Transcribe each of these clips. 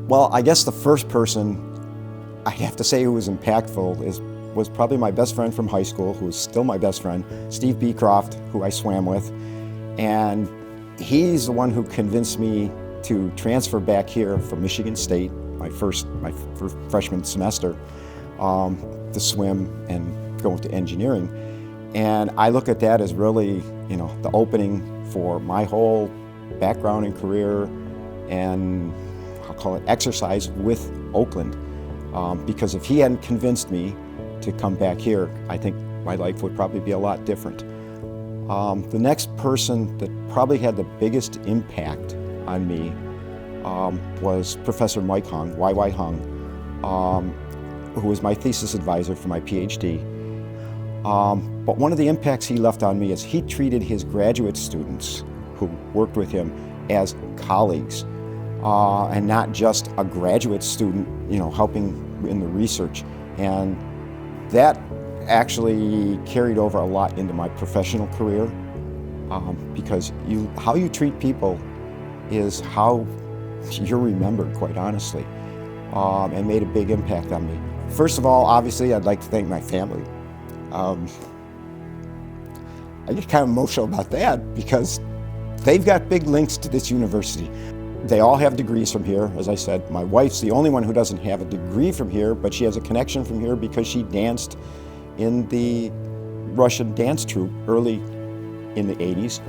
Well, I guess the first person I have to say who was impactful was probably my best friend from high school, who is still my best friend, Steve Beecroft, who I swam with. And he's the one who convinced me to transfer back here from Michigan State, my first freshman semester, to swim and go into engineering. And I look at that as really, the opening for my whole background and career and I'll call it exercise with Oakland. Because if he hadn't convinced me to come back here, I think my life would probably be a lot different. The next person that probably had the biggest impact on me was Professor Mike Hung, Y.Y. Hung, who was my thesis advisor for my PhD. But one of the impacts he left on me is he treated his graduate students who worked with him as colleagues, and not just a graduate student, helping in the research. And that actually carried over a lot into my professional career, because how you treat people is how you're remembered, quite honestly, and made a big impact on me. First of all, obviously, I'd like to thank my family. I get kind of emotional about that because they've got big links to this university. They all have degrees from here, as I said. My wife's the only one who doesn't have a degree from here, but she has a connection from here because she danced in the Russian dance troupe early in the 80s.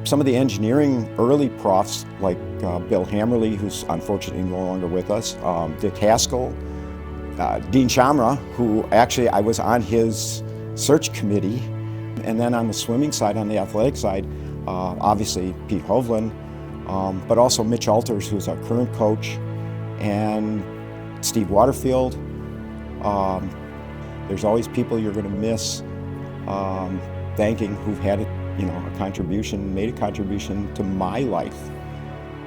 Some of the engineering early profs, like Bill Hammerly, who's unfortunately no longer with us, Dick Haskell, Dean Shamra, who actually I was on his search committee, and then on the swimming side, on the athletic side, obviously Pete Hovland, but also Mitch Alters, who's our current coach, and Steve Waterfield. There's always people you're going to miss thanking who've had a contribution, made a contribution to my life.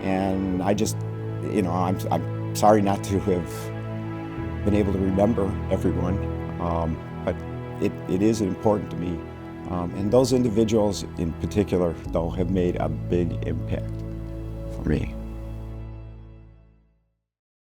And I just, I'm sorry not to have been able to remember everyone, but it is important to me. And those individuals in particular, though, have made a big impact for me.